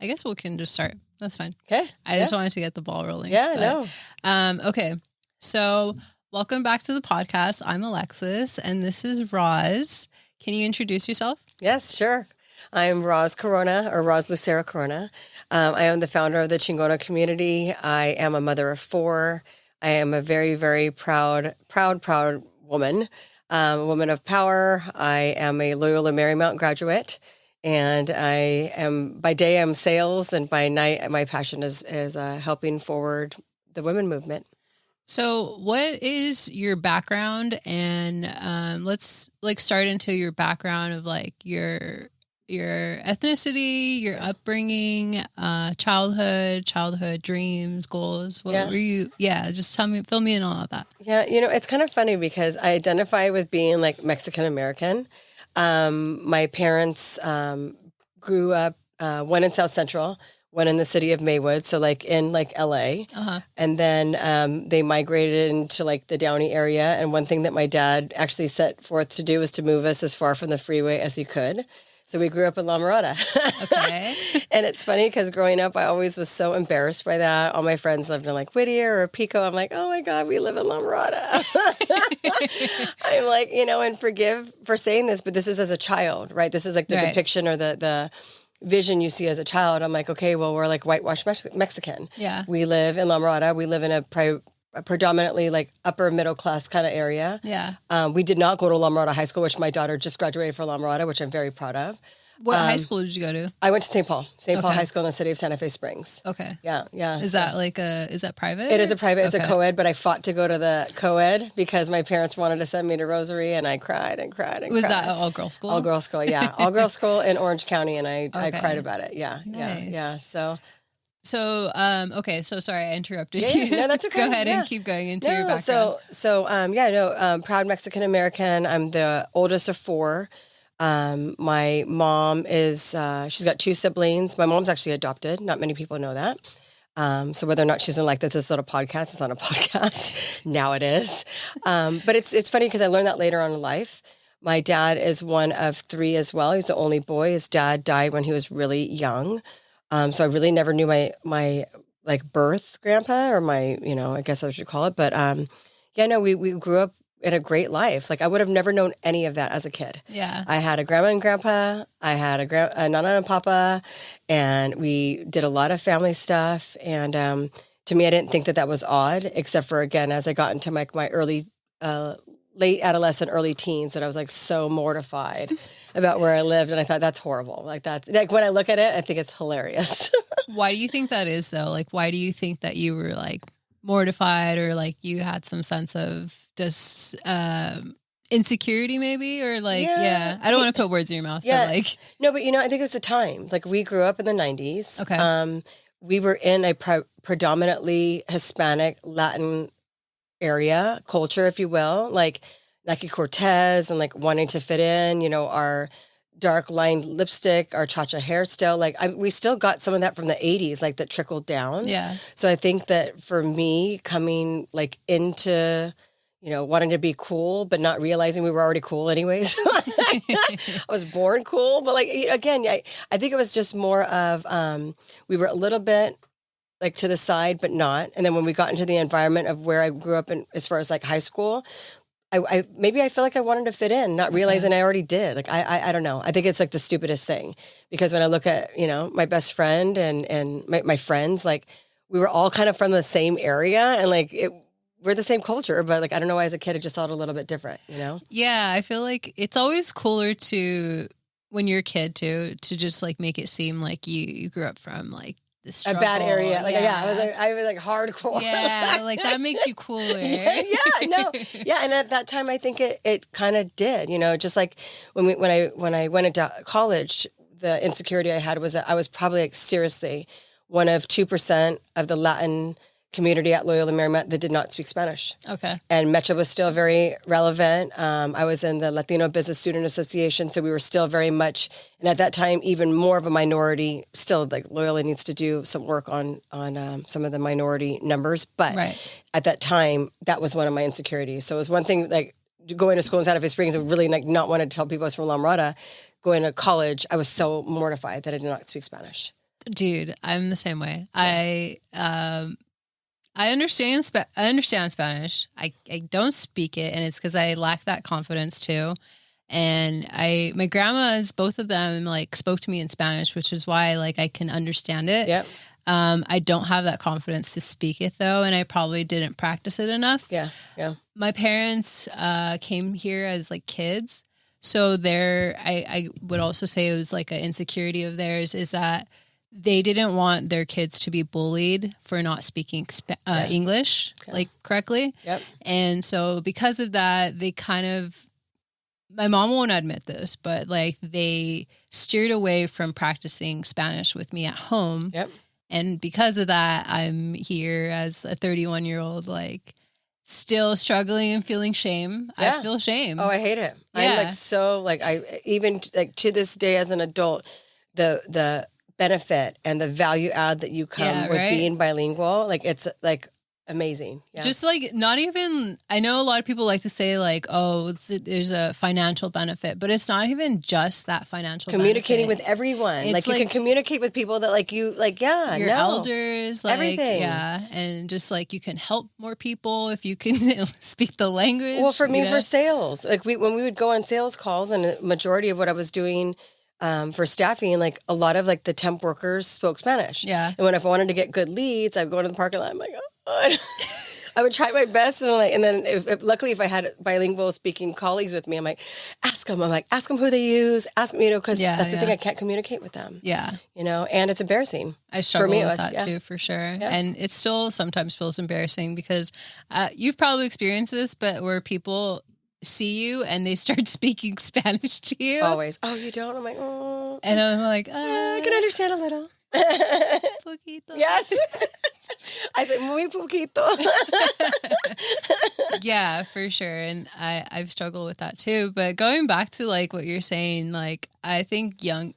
I guess we can just start. That's fine. Okay. I just wanted to get the ball rolling. Yeah, no. Okay. So welcome back to the podcast. I'm Alexis and this is Roz. Can you introduce yourself? Yes, sure. I'm Rozalyn Lucero Corona. I am the founder of the Chingona Community. I am a mother of 4. I am a very, very proud woman, a woman of power. I am a Loyola Marymount graduate. And I am, by day, I'm sales, and by night, my passion is helping forward the women movement. So what is your background? And let's start into your background of your ethnicity, your upbringing, childhood dreams, goals. What were you? Yeah, just fill me in on all that. Yeah, it's kind of funny because I identify with being like Mexican American. My parents grew up, one in South Central, one in the city of Maywood, so in LA. Uh-huh. And then they migrated into the Downey area. And one thing that my dad actually set forth to do was to move us as far from the freeway as he could. So we grew up in La Mirada. Okay. And it's funny because growing up, I always was so embarrassed by that. All my friends lived in Whittier or Pico. I'm like, oh my God, we live in La Mirada. I'm and forgive for saying this, but this is as a child, right? This is the depiction or the vision you see as a child. I'm like, okay, well, we're whitewashed Mexican. Yeah. We live in La Mirada. We live in a predominantly upper middle class kind of area. Yeah. We did not go to La Mirada High School, which my daughter just graduated from La Mirada, which I'm very proud of. What high school did you go to? I went to St. Paul High School in the city of Santa Fe Springs. Okay. Yeah. Is that is that private? It is a private. It's a co-ed, but I fought to go to the co-ed because my parents wanted to send me to Rosary, and I cried and cried and Was cried. that an all-girls school? All-girls school, yeah. All-girls school in Orange County, and I cried about it. Yeah. Nice. Yeah. So, okay. So sorry, I interrupted you. No, that's okay. Go ahead and keep going into your background. Proud Mexican American. I'm the oldest of 4. My mom is, she's got 2 siblings. My mom's actually adopted. Not many people know that. So whether or not she's in this little podcast, it's not a podcast. Now it is. But it's funny because I learned that later on in life. My dad is one of 3 as well. He's the only boy. His dad died when he was really young. So I really never knew my birth grandpa or my, I guess I should call it. But, we grew up in a great life. I would have never known any of that as a kid. Yeah. I had a grandma and grandpa. I had a nana and papa, and we did a lot of family stuff. And, to me, I didn't think that was odd, except for, again, as I got into my early, late adolescent, early teens, that I was so mortified about where I lived. And I thought, that's horrible. When I look at it, I think it's hilarious. Why do you think that is though? Why do you think that you were mortified or you had some sense of just, insecurity maybe? Or I don't want to put words in your mouth. Yeah. But no, but I think it was the time. We grew up in the 90s. Okay. We were in a predominantly Hispanic, Latin area, culture, if you will, Nike Cortez and wanting to fit in, our dark lined lipstick, our cha-cha hair still, we still got some of that from the 80s, that trickled down. Yeah. So I think that for me coming into, wanting to be cool, but not realizing we were already cool anyways. I was born cool, but again, I think it was just more of, we were a little bit to the side, but not. And then when we got into the environment of where I grew up in, as far as high school, I feel I wanted to fit in, not realizing I already did. I don't know. I think it's the stupidest thing because when I look at, my best friend and my friends, we were all kind of from the same area and we're the same culture, but I don't know why as a kid, I just thought a little bit different, Yeah. I feel it's always cooler to, when you're a kid to just make it seem like you grew up from a bad area. I was hardcore. Yeah. That makes you cooler. And at that time, I think it kind of did, just when I went into college, the insecurity I had was that I was probably seriously one of 2% of the Latin community at Loyola Marymount that did not speak Spanish. Okay. And Mecha was still very relevant. I was in the Latino Business Student Association, so we were still very much, and at that time, even more of a minority. Still, Loyola needs to do some work on some of the minority numbers. But at that time, that was one of my insecurities. So it was one thing, going to school in Santa Fe Springs and really not wanting to tell people I was from La Mirada. Going to college, I was so mortified that I did not speak Spanish. Dude, I'm the same way. I understand Spanish. I don't speak it, and it's because I lack that confidence too. And my grandmas, both of them, like spoke to me in Spanish, which is why like I can understand it. Yep. I don't have that confidence to speak it though, and I probably didn't practice it enough. Yeah. Yeah. My parents came here as like kids, so I would also say it was like an insecurity of theirs is that they didn't want their kids to be bullied for not speaking English like correctly. Yep. And so because of that, they kind of, my mom won't admit this, but like they steered away from practicing Spanish with me at home. Yep. And because of that, I'm here as a 31-year-old, like still struggling and feeling shame. Yeah. I feel shame. Oh, I hate it. Yeah. I'm like, so like, I even like to this day as an adult, the benefit and the value add that you come with being bilingual, like it's like amazing. Yeah. Just like not even, I know a lot of people like to say like, oh, there's a financial benefit, but it's not even just that financial communicating benefit. with everyone. It's like you can communicate with people that like you, like, yeah, your elders, like, everything. Yeah. And just like you can help more people if you can speak the language. Well, for me, for sales, like when we would go on sales calls, and the majority of what I was doing for staffing, like a lot of like the temp workers spoke Spanish. Yeah. And when I wanted to get good leads, I'd go into the parking lot. I'm like, oh, I would try my best. And then luckily if I had bilingual speaking colleagues with me, I'm like, ask them who they use. Ask me, cause that's the thing. I can't communicate with them. Yeah. And it's embarrassing. I struggle with that too, for sure. Yeah. And it still sometimes feels embarrassing because you've probably experienced this, but where people see you and they start speaking Spanish to you. Always. Oh, you don't? I'm like, oh. And I'm like, I can understand a little. Poquito. Yes. I said, muy poquito. Yeah, for sure. And I've struggled with that too. But going back to like what you're saying, like I think when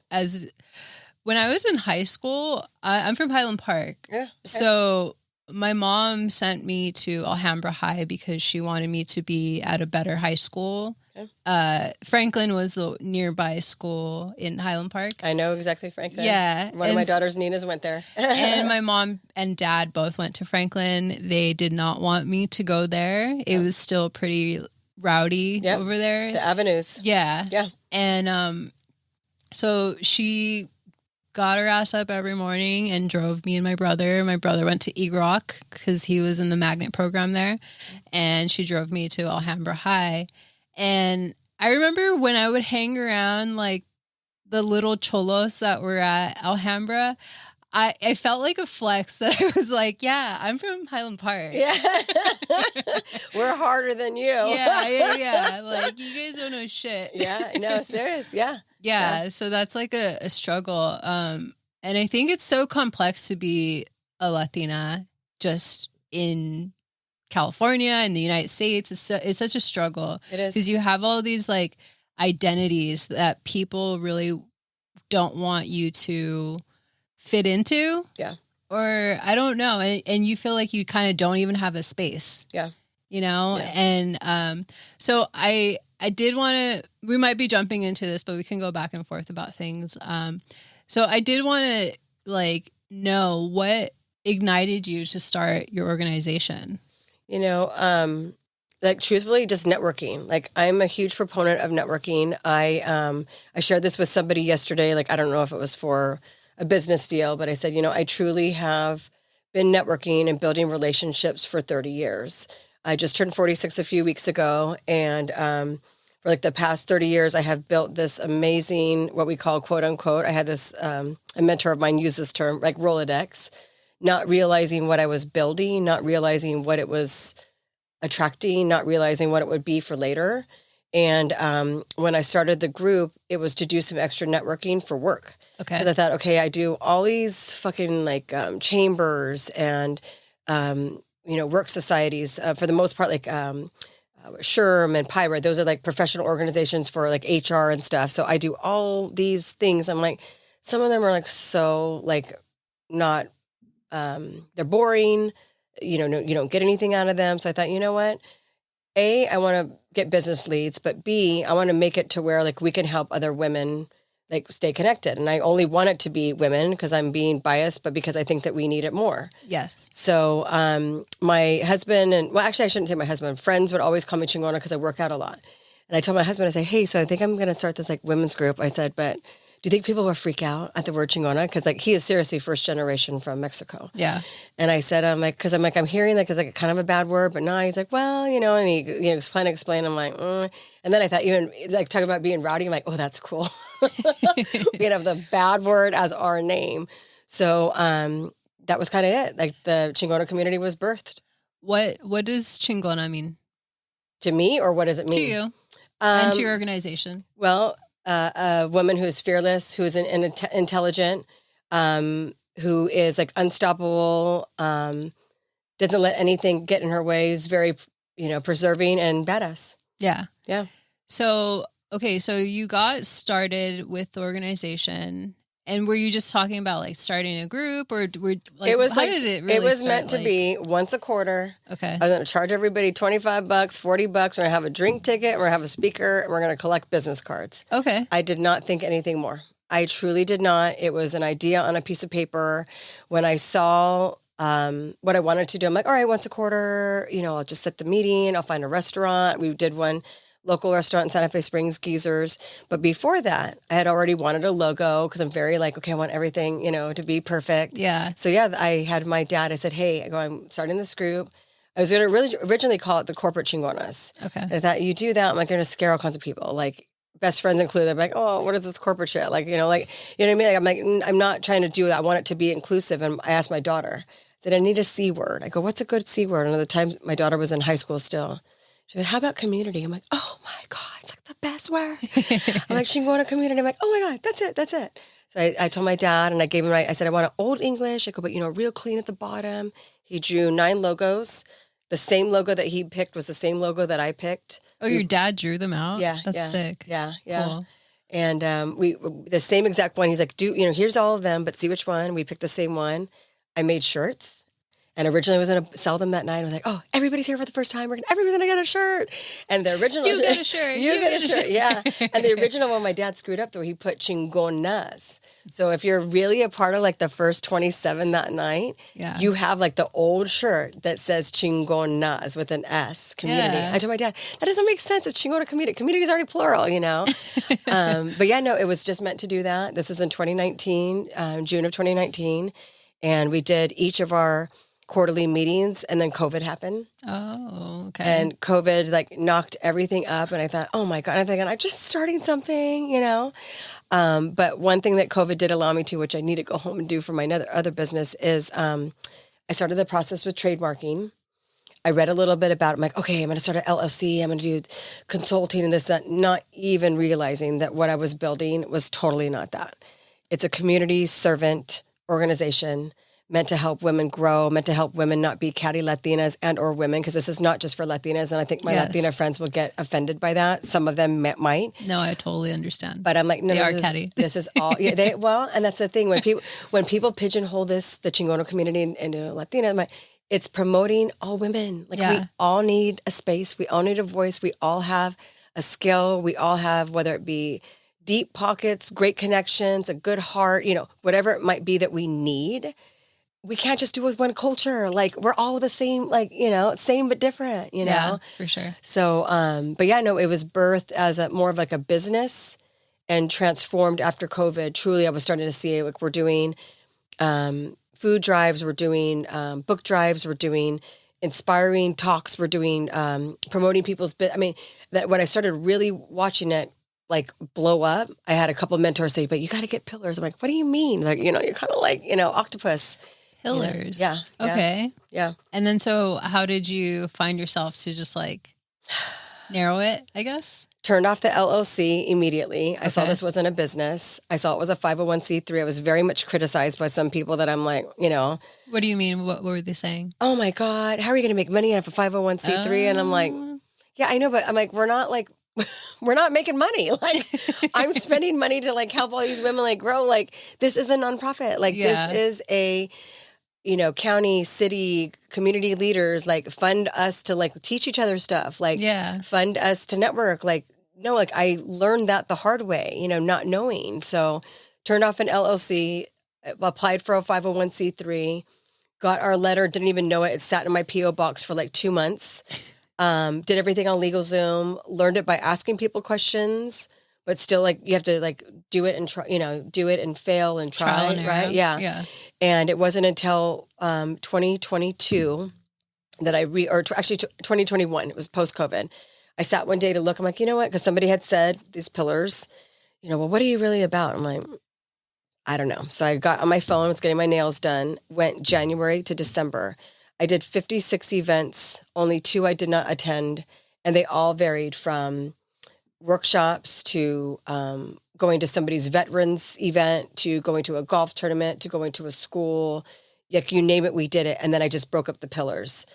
I was in high school, I'm from Highland Park. Yeah. Okay. So my mom sent me to Alhambra High because she wanted me to be at a better high school. Okay. Franklin was the nearby school in Highland Park. I know exactly Franklin. Yeah. One of my daughters, Nina's, went there. And my mom and dad both went to Franklin. They did not want me to go there. It was still pretty rowdy over there. The avenues. Yeah. Yeah. And so she got her ass up every morning and drove me and my brother. My brother went to EGROC because he was in the magnet program there. And she drove me to Alhambra High. And I remember when I would hang around like the little cholos that were at Alhambra, I felt like a flex that I was like, yeah, I'm from Highland Park. Yeah. We're harder than you. Yeah. Like, you guys don't know shit. Yeah, no, serious. Yeah. Yeah. So that's like a struggle. And I think it's so complex to be a Latina just in California, in the United States. It's such a struggle. It is. Because you have all these like identities that people really don't want you to fit into. Yeah. Or I don't know. And you feel like you kind of don't even have a space. Yeah. You know? Yeah. And so I did want to, we might be jumping into this, but we can go back and forth about things. So I did want to like know what ignited you to start your organization. You know, like truthfully, just networking. Like I'm a huge proponent of networking. I shared this with somebody yesterday. Like, I don't know if it was for a business deal, but I said, you know, I truly have been networking and building relationships for 30 years. I just turned 46 a few weeks ago. And, for like the past 30 years, I have built this amazing, what we call quote unquote, I had this, a mentor of mine use this term, like Rolodex, not realizing what I was building, not realizing what it was attracting, not realizing what it would be for later. And when I started the group, it was to do some extra networking for work. Okay. Because I thought, okay, I do all these fucking like chambers and, work societies for the most part, like SHRM and PIRA. Those are like professional organizations for like HR and stuff. So I do all these things. I'm like, some of them are like so like not, they're boring. You don't get anything out of them. So I thought, you know what? A, I want to get business leads, but B, I want to make it to where like we can help other women like stay connected. And I only want it to be women because I'm being biased, but because I think that we need it more. Yes. So my husband actually I shouldn't say my husband, friends would always call me Chingona because I work out a lot. And I told my husband, I say, hey, so I think I'm going to start this like women's group. I said, but do you think people will freak out at the word Chingona? Because like he is seriously first generation from Mexico. Yeah. And I said, I'm hearing like it's like kind of a bad word, but no. He's like, well, and he explain. I'm like, And then I thought even like talking about being rowdy. I'm like, oh, that's cool. We can have the bad word as our name. So that was kind of it. Like the Chingona community was birthed. What does Chingona mean to me, or what does it mean to you and to your organization? Well, a woman who is fearless, who is intelligent, who is like unstoppable, doesn't let anything get in her way, is very, preserving and badass. Yeah. Yeah. So, okay. So you got started with the organization, and were you just talking about like starting a group, or did it really it was meant to be once a quarter. Okay. I was going to charge everybody $25, $40. We're going to have a drink ticket. We're going to have a speaker, and we're going to collect business cards. Okay. I did not think anything more. I truly did not. It was an idea on a piece of paper. When I saw what I wanted to do, I'm like, all right, once a quarter, I'll just set the meeting. I'll find a restaurant. We did one local restaurant in Santa Fe Springs, Geezers. But before that, I had already wanted a logo because I'm very like, okay, I want everything, to be perfect. Yeah. So yeah, I had my dad, I said, hey, I'm starting this group. I was going to really originally call it the Corporate Chingonas. Okay. And I thought, you do that, I'm like going to scare all kinds of people. Like best friends included. I'm like, oh, what is this corporate shit? Like, you know what I mean? Like, I'm like, I'm not trying to do that. I want it to be inclusive. And I asked my daughter, I said, I need a C word. I go, what's a good C word? And at the time my daughter was in high school still. She goes, how about community? I'm like, oh my God, it's like the best word. I'm like, Chingona Community. I'm like, oh my God, that's it. So I told my dad, and I gave him, I said, I want an old English. I go, but real clean at the bottom. He drew 9 logos. The same logo that he picked was the same logo that I picked. Oh, your dad drew them out? Yeah. That's sick. Yeah. Cool. And we the same exact one. He's like, here's all of them, but see which one. We picked the same one. I made shirts. And originally I was going to sell them that night. I was like, oh, everybody's here for the first time. Everybody's going to get a shirt. And the original... You get a shirt. You get a shirt. Yeah. And the original one, my dad screwed up, though. He put Chingonas. So if you're really a part of like the first 27 that night, you have like the old shirt that says Chingonas with an S, community. Yeah. I told my dad, that doesn't make sense. It's Chingona Community. Community is already plural, But yeah, no, it was just meant to do that. This was in 2019, June of 2019. And we did each of our quarterly meetings, and then COVID happened. Oh, okay. And COVID like knocked everything up, and I thought, oh my God, I'm thinking I'm just starting something, But one thing that COVID did allow me to, which I need to go home and do for my other business, is I started the process with trademarking. I read a little bit about it. I'm like, okay, I'm going to start an LLC. I'm going to do consulting and this, that, not even realizing that what I was building was totally not that. It's a community servant organization meant to help women grow, meant to help women not be catty Latinas and or women, because this is not just for Latinas. And I think my Latina friends will get offended by that. Some of them might. No, I totally understand. But I'm like, no, they are catty. This is all, and that's the thing. When people pigeonhole the Chingona community into Latina, it's promoting all women. Like we all need a space. We all need a voice. We all have a skill. We all have, whether it be deep pockets, great connections, a good heart, whatever it might be that we need. We can't just do it with one culture. Like we're all the same, same but different, Yeah, for sure. So, but yeah, no, it was birthed as more of like a business and transformed after COVID. Truly, I was starting to see like we're doing food drives, we're doing book drives, we're doing inspiring talks, we're doing promoting people's that when I started really watching it like blow up, I had a couple of mentors say, but you got to get pillars. I'm like, what do you mean? Like, you're kind of like, octopus. Pillars. Yeah. Okay. Yeah. And then so how did you find yourself to just like narrow it, I guess? Turned off the LLC immediately. I saw this wasn't a business. I saw it was a 501c3. I was very much criticized by some people that I'm like, What do you mean? What were they saying? Oh my God, how are you going to make money off a 501c3? And I'm like, yeah, I know, but I'm like, we're not making money. Like I'm spending money to like help all these women like grow. Like this is a nonprofit. Like this is a, county, city, community leaders like fund us to like teach each other stuff. Like fund us to network. Like no, like I learned that the hard way, not knowing. So turned off an LLC, applied for a 501c3, got our letter, didn't even know it. It sat in my PO box for like 2 months. Did everything on LegalZoom, learned it by asking people questions, but still like you have to like do it and try, do it and fail and try, right? Yeah. Yeah. And it wasn't until 2022 that actually 2021, it was post-COVID. I sat one day to look, I'm like, you know what? Because somebody had said these pillars, well, what are you really about? I'm like, I don't know. So I got on my phone, was getting my nails done, went January to December. I did 56 events, only 2 I did not attend, and they all varied from workshops to going to somebody's veterans event to going to a golf tournament to going to a school. Like you name it, we did it. And then I just broke up the pillars: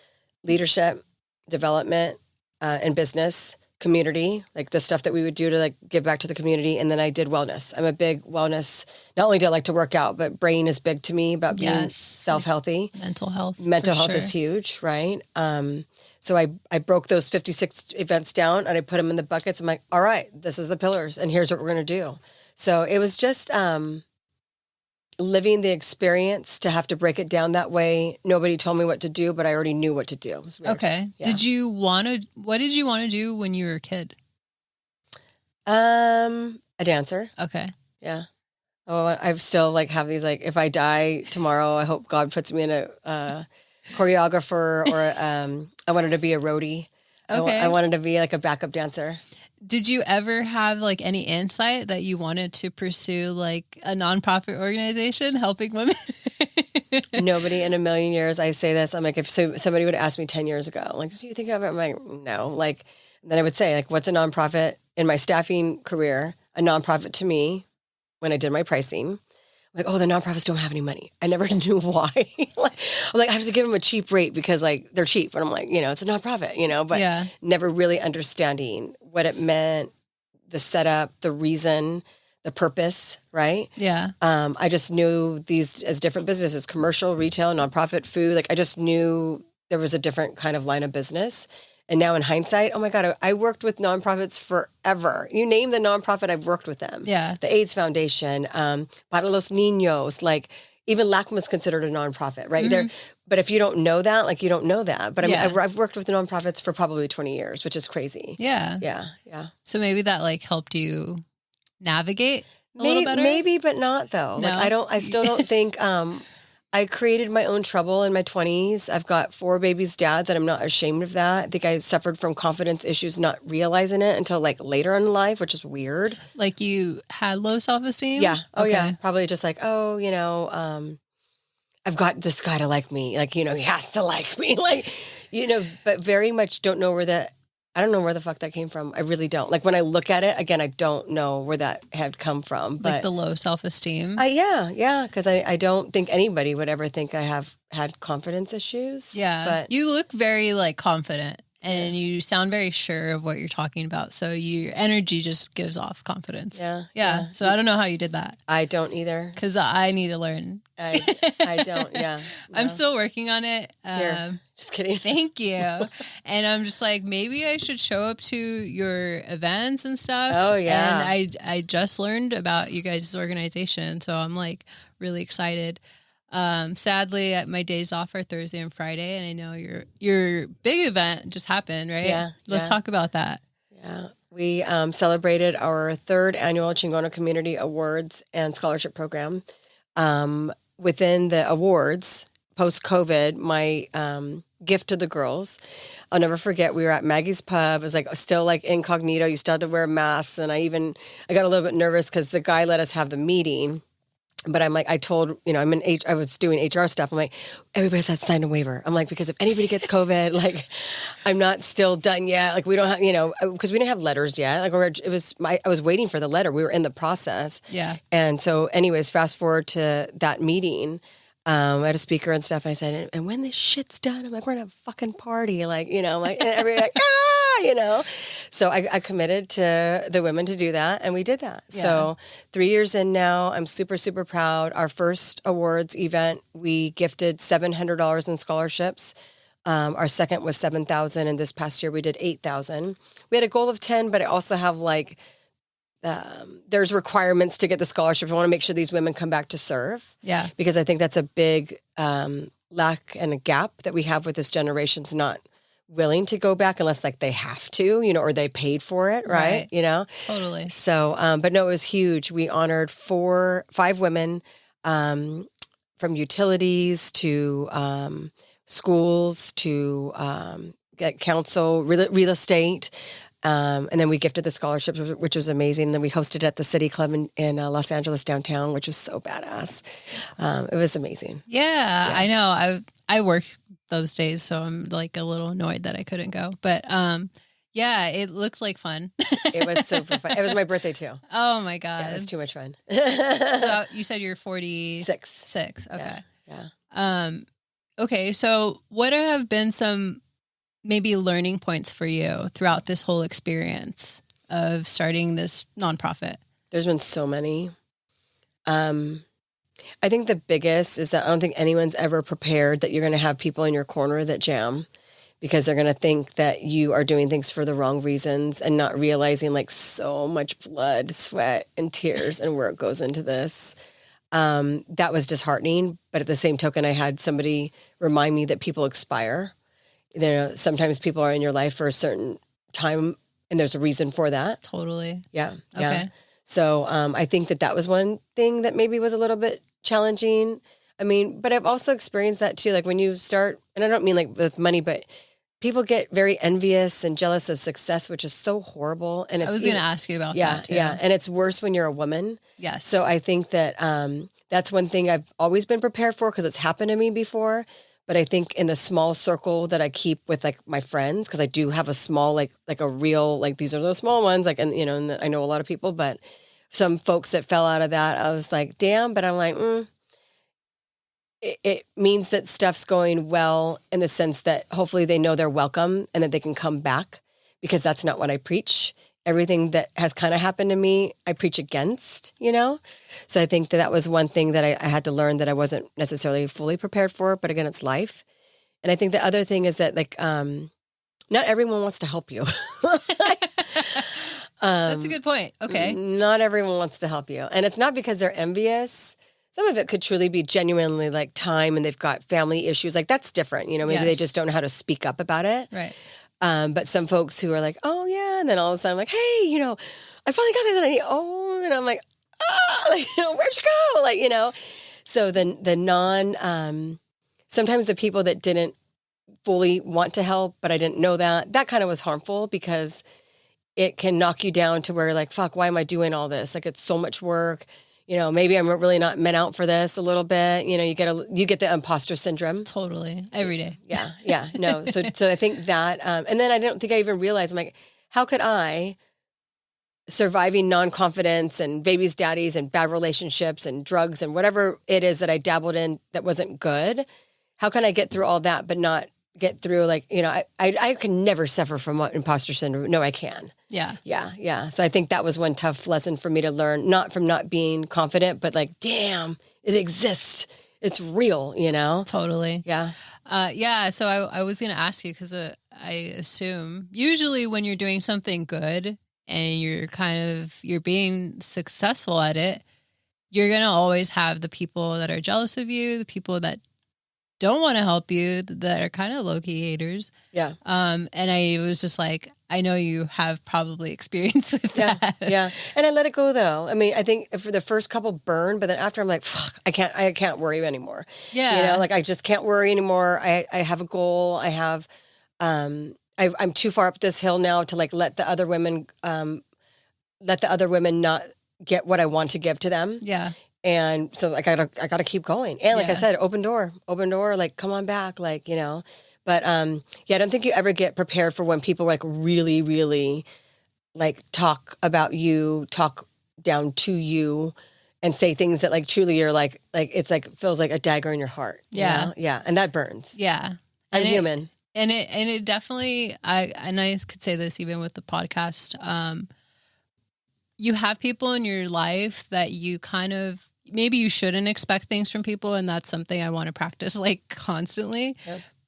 leadership, development, and business, community, like the stuff that we would do to like give back to the community. And then I did wellness. I'm a big wellness. Not only do I like to work out, but brain is big to me about being self-healthy. Mental health. Mental health is huge, right? So I broke those 56 events down and I put them in the buckets. I'm like, all right, this is the pillars and here's what we're going to do. So it was just living the experience to have to break it down that way. Nobody told me what to do, but I already knew what to do. It was weird. Okay. Yeah. What did you want to do when you were a kid? A dancer. Okay. Yeah. Oh, I've still like have these, like, if I die tomorrow, I hope God puts me in a choreographer or I wanted to be a roadie. Okay. I wanted to be like a backup dancer. Did you ever have like any insight that you wanted to pursue like a nonprofit organization helping women? Nobody in a million years. I say this. I'm like, if somebody would ask me 10 years ago, like, do you think of it? I'm like, no. Like, then I would say, like, what's a nonprofit? In my staffing career, a nonprofit to me, when I did my pricing, like, oh, the nonprofits don't have any money. I never knew why. I'm like, I have to give them a cheap rate because like they're cheap. And I'm like, it's a nonprofit, but never really understanding what it meant, the setup, the reason, the purpose, right? Yeah. I just knew these as different businesses: commercial, retail, nonprofit, food. Like I just knew there was a different kind of line of business. And now in hindsight, oh my God, I worked with nonprofits forever. You name the nonprofit, I've worked with them. Yeah. The AIDS Foundation, Para los Niños, like even LACMA is considered a nonprofit, right? Mm-hmm. But if you don't know that, like you don't know that. But I've worked with the nonprofits for probably 20 years, which is crazy. Yeah. Yeah. Yeah. So maybe that like helped you navigate a little better? Maybe, but not though. No? Like I still don't think, I created my own trouble in my 20s. I've got 4 babies' dads, and I'm not ashamed of that. I think I suffered from confidence issues, not realizing it until like later in life, which is weird. Like you had low self-esteem? Yeah. Oh, okay. Yeah. Probably just like, I've got this guy to like me. Like, he has to like me. Like, but very much don't know I don't know where the fuck that came from. I really don't. Like when I look at it, again, I don't know where that had come from. But like the low self-esteem? Yeah. Because I don't think anybody would ever think I have had confidence issues. Yeah. But you look very like confident and you sound very sure of what you're talking about. So your energy just gives off confidence. Yeah. So I don't know how you did that. I don't either. Because I need to learn. I don't, yeah. No. I'm still working on it. Here. Just kidding. Thank you. And I'm just like, maybe I should show up to your events and stuff. Oh, yeah. And I just learned about you guys' organization. So I'm like really excited. Sadly, my days off are Thursday and Friday. And I know your big event just happened, right? Yeah. Let's talk about that. Yeah. We celebrated our 3rd annual Chingona Community Awards and Scholarship Program. Within the awards, post-COVID, my gift to the girls, I'll never forget, we were at Maggie's Pub. It was like still like incognito. You still had to wear masks. And I got a little bit nervous because the guy let us have the meeting. But I'm like, I told, I was doing HR stuff. I'm like, everybody has to sign a waiver. I'm like, because if anybody gets COVID, like, I'm not still done yet. Like, we don't have, because we didn't have letters yet. Like, I was waiting for the letter. We were in the process. Yeah. And so anyways, fast forward to that meeting. I had a speaker and stuff. And I said, and when this shit's done, I'm like, we're going to have a fucking party. Like, like, and everybody like, So I committed to the women to do that. And we did that. Yeah. So 3 years in now, I'm super, super proud. Our first awards event, we gifted $700 in scholarships. Our second was 7,000. And this past year we did 8,000. We had a goal of 10, but I also have like, there's requirements to get the scholarship. I want to make sure these women come back to serve. Yeah. Because I think that's a big lack and a gap that we have with this generation's not willing to go back unless like they have to, you know, or they paid for it. Right. You know, totally. So, but no, it was huge. We honored 5 women, from utilities to, schools to, get council, real estate. And then we gifted the scholarships, which was amazing. And then we hosted at the City Club in Los Angeles downtown, which was so badass. It was amazing. Yeah. I know. I work those days, so I'm like a little annoyed that I couldn't go. But yeah, it looked like fun. It was super fun. It was my birthday too. Oh my God. Yeah, it was too much fun. So you said you're 46. 6. Okay. Yeah. Okay. So what have been some maybe learning points for you throughout this whole experience of starting this nonprofit? There's been so many. I think the biggest is that I don't think anyone's ever prepared that you're going to have people in your corner that jam, because they're going to think that you are doing things for the wrong reasons and not realizing like so much blood, sweat, and tears and work goes into this. That was disheartening. But at the same token, I had somebody remind me that people expire. You know, sometimes people are in your life for a certain time and there's a reason for that. Totally. Yeah. Okay. Yeah. So I think that was one thing that maybe was a little bit challenging. I mean, but I've also experienced that too. Like when you start, and I don't mean like with money, but people get very envious and jealous of success, which is so horrible. And it's, I was going to ask you about that too. Yeah. And it's worse when you're a woman. Yes. So I think that that's one thing I've always been prepared for because it's happened to me before. But I think in the small circle that I keep with like my friends, because I do have a small, like a real, like these are those small ones, like, and you know, and I know a lot of people, but some folks that fell out of that, I was like, damn, but I'm like, it means that stuff's going well in the sense that hopefully they know they're welcome and that they can come back, because that's not what I preach. Everything that has kind of happened to me, I preach against, you know? So I think that was one thing that I had to learn that I wasn't necessarily fully prepared for, but again, it's life. And I think the other thing is that like, not everyone wants to help you. That's a good point. Okay. Not everyone wants to help you. And it's not because they're envious. Some of it could truly be genuinely like time and they've got family issues. Like that's different. You know, maybe they just don't know how to speak up about it. Right. But some folks who are like, oh yeah. And then all of a sudden I'm like, hey, you know, I finally got this and I need, and I'm like, like, you know, where'd you go? Like, you know, so sometimes the people that didn't fully want to help, but I didn't know that kind of was harmful because it can knock you down to where like, fuck, why am I doing all this? Like, it's so much work. You know, maybe I'm really not meant out for this a little bit. You know, you get the imposter syndrome. Totally. Every day. Yeah. Yeah. No. So I think that, and then I don't think I even realized, I'm like, how could I, surviving non-confidence and babies, daddies, and bad relationships and drugs and whatever it is that I dabbled in that wasn't good, how can I get through all that but not get through, like, you know, I can never suffer from imposter syndrome. No, I can. Yeah. Yeah. Yeah. So I think that was one tough lesson for me to learn, not from not being confident, but like, damn, it exists. It's real, you know? Totally. Yeah. Yeah. So I was going to ask you, because I assume usually when you're doing something good and you're being successful at it, you're going to always have the people that are jealous of you, the people that don't want to help you, that are kind of low-key haters. Yeah. And I was just like, I know you have probably experience with that. Yeah. And I let it go though. I mean, I think for the first couple burn, but then after I'm like, fuck, I can't worry anymore. Yeah. You know, like I just can't worry anymore. I have a goal. I have, I'm too far up this hill now to like let the other women not get what I want to give to them. Yeah. And so like, I gotta keep going. And like I said, open door, like, come on back. Like, you know, but, yeah, I don't think you ever get prepared for when people like really, really like talk about you, talk down to you and say things that like truly are like it's like feels like a dagger in your heart. Yeah. You know? Yeah. And that burns. Yeah. I'm human. And it definitely, I could say this even with the podcast. You have people in your life that you kind of, maybe you shouldn't expect things from people. And that's something I want to practice like constantly,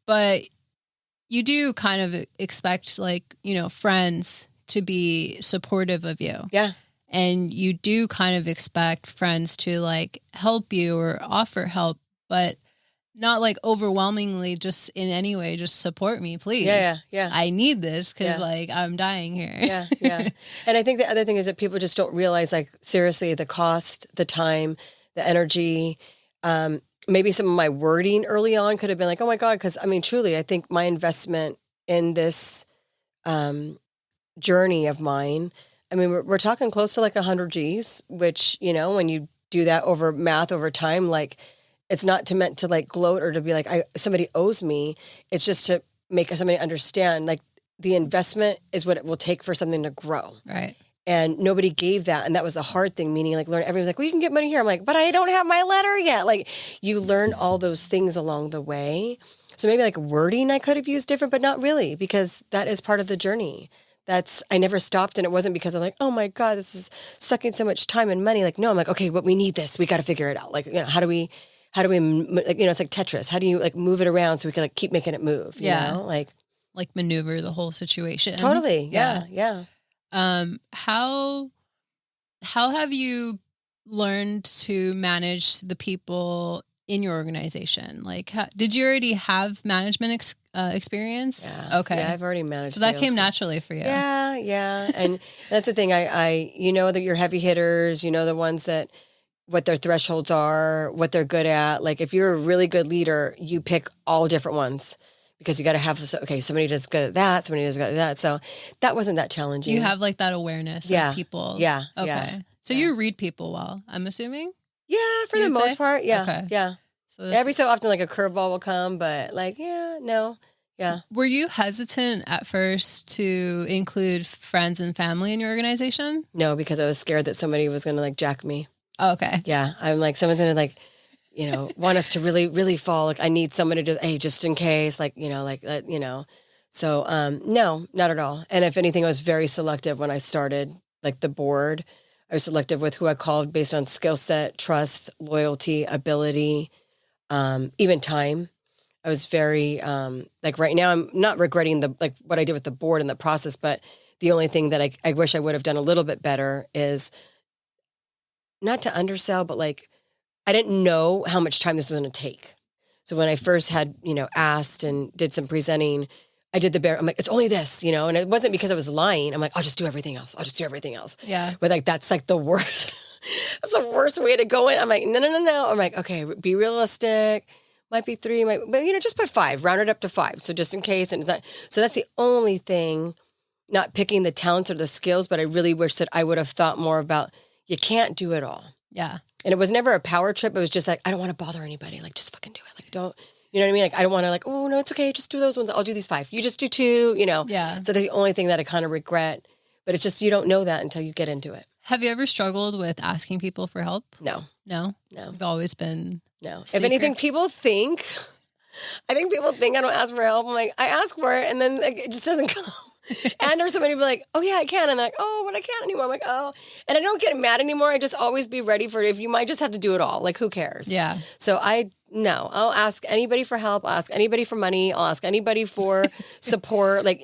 but you do kind of expect like, friends to be supportive of you. Yeah. And you do kind of expect friends to like help you or offer help, but not like overwhelmingly just in any way, just support me, please. Yeah. I need this because like I'm dying here. Yeah. And I think the other thing is that people just don't realize, like, seriously, the cost, the time, the energy, maybe some of my wording early on could have been like, oh my God. Cause I mean, truly, I think my investment in this, journey of mine, I mean, we're talking close to like 100 G's, which, when you do that over math over time, like, it's not meant to like gloat or to be like, somebody owes me. It's just to make somebody understand, like, the investment is what it will take for something to grow. Right. And nobody gave that. And that was a hard thing, meaning like everyone's like, well, you can get money here. I'm like, but I don't have my letter yet. Like, you learn all those things along the way. So maybe like wording I could have used different, but not really, because that is part of the journey. I never stopped. And it wasn't because I'm like, oh my God, this is sucking so much time and money. Like, no, I'm like, okay, but we need this. We got to figure it out. Like, how do we, like, it's like Tetris. How do you like move it around so we can like keep making it move? You know? Like maneuver the whole situation. Totally. Yeah. How have you learned to manage the people in your organization? Like, did you already have management experience? Yeah. Okay. Yeah, I've already managed. So that came naturally for you. Yeah. And that's the thing. I that your heavy hitters, the ones that what their thresholds are, what they're good at. Like, if you're a really good leader, you pick all different ones. Because you got to have, somebody does good at that, somebody does good at that. So that wasn't that challenging. You have like that awareness of people. Yeah. Okay. Yeah. So you read people well, I'm assuming? Yeah, for the most part. Yeah. Okay. Yeah. So every so often, like a curveball will come, but like, no. Yeah. Were you hesitant at first to include friends and family in your organization? No, because I was scared that somebody was going to like jack me. Oh, okay. Yeah. I'm like, someone's going to like, want us to really, really fall. Like, I need somebody to, hey, just in case, like, So, no, not at all. And if anything, I was very selective when I started, like, the board. I was selective with who I called based on skill set, trust, loyalty, ability, even time. I was very, like, right now, I'm not regretting what I did with the board and the process, but the only thing that I wish I would have done a little bit better is not to undersell, but like, I didn't know how much time this was going to take. So when I first had, asked and did some presenting, I did the bare, I'm like, it's only this, and it wasn't because I was lying. I'm like, I'll just do everything else. Yeah. But like, that's like the worst, that's the worst way to go in. I'm like, no. I'm like, okay, be realistic. Might be 3, but just put 5, round it up to 5. So just in case. And it's not, so that's the only thing, not picking the talents or the skills, but I really wish that I would have thought more about, you can't do it all. Yeah. And it was never a power trip. It was just like, I don't want to bother anybody. Like, just fucking do it. Like, don't, you know what I mean? Like, I don't want to like, oh no, it's okay. Just do those ones. I'll do these 5. You just do 2, Yeah. So that's the only thing that I kind of regret, but it's just, you don't know that until you get into it. Have you ever struggled with asking people for help? No. You've always been If anything, I think people think I don't ask for help. I'm like, I ask for it and then like, it just doesn't come. And or somebody will be like, oh yeah, I can. And they're like, oh, but I can't anymore. I'm like, oh. And I don't get mad anymore. I just always be ready for it. If you might just have to do it all. Like, who cares? Yeah. So I'll ask anybody for help. I'll ask anybody for money. I'll ask anybody for support. Like,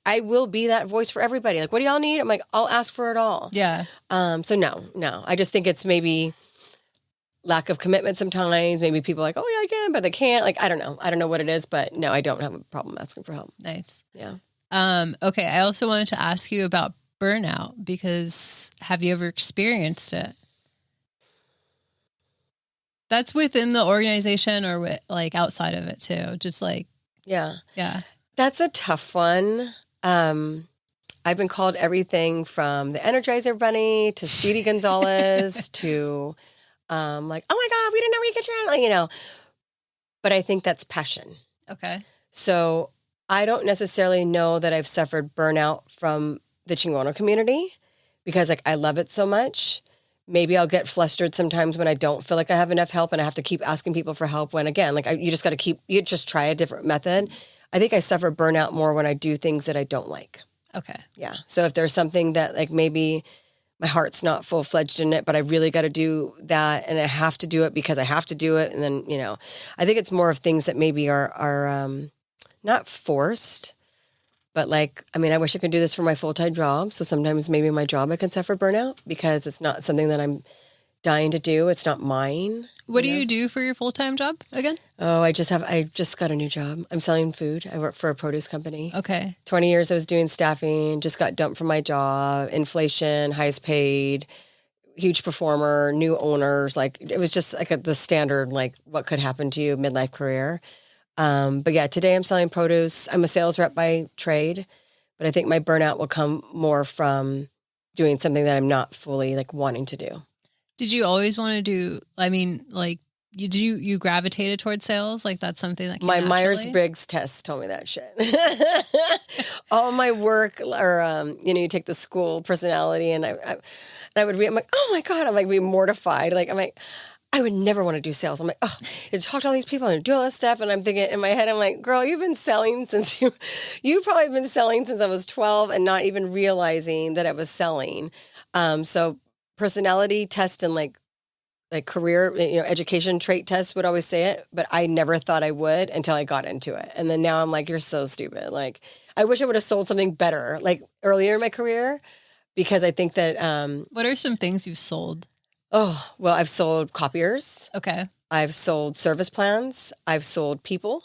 I will be that voice for everybody. Like, what do y'all need? I'm like, I'll ask for it all. Yeah. So no. I just think it's maybe lack of commitment sometimes. Maybe people are like, oh yeah, I can, but they can't. Like, I don't know. I don't know what it is, but no, I don't have a problem asking for help. Nice. Yeah. Okay. I also wanted to ask you about burnout because have you ever experienced it? That's within the organization or like outside of it too. Just like, yeah. That's a tough one. I've been called everything from the Energizer Bunny to Speedy Gonzalez to, like, oh my God, we didn't know we could channel, but I think that's passion. Okay. So I don't necessarily know that I've suffered burnout from the Chingona community because like I love it so much. Maybe I'll get flustered sometimes when I don't feel like I have enough help and I have to keep asking people for help when again, like you just try a different method. I think I suffer burnout more when I do things that I don't like. Okay. Yeah. So if there's something that like maybe my heart's not full-fledged in it, but I really got to do that and I have to do it because I have to do it. And then, I think it's more of things that maybe are not forced, but like, I mean, I wish I could do this for my full-time job. So sometimes maybe my job I can suffer burnout because it's not something that I'm dying to do. It's not mine. What do you do for your full-time job again? Oh, I just got a new job. I'm selling food. I work for a produce company. Okay. 20 years I was doing staffing, just got dumped from my job, inflation, highest paid, huge performer, new owners. Like it was just like the standard, like what could happen to you midlife career. But yeah, today I'm selling produce. I'm a sales rep by trade, but I think my burnout will come more from doing something that I'm not fully like wanting to do. Did you always want to do, I mean, like, you gravitated towards sales? Like that's something that came my naturally? Myers-Briggs test told me that shit. All my work, or you take the school personality, and I would read. I'm like, oh my god, I'm like be mortified. Like I'm like, I would never want to do sales. I'm like, oh, you talk to all these people and do all this stuff, and I'm thinking in my head, I'm like, girl, you've been selling since you've probably been selling since I was 12, and not even realizing that I was selling. So personality test and like career, education trait tests would always say it, but I never thought I would until I got into it. And then now I'm like, you're so stupid. Like, I wish I would have sold something better, like earlier in my career, because I think that. What are some things you've sold? Oh, well, I've sold copiers. Okay. I've sold service plans. I've sold people.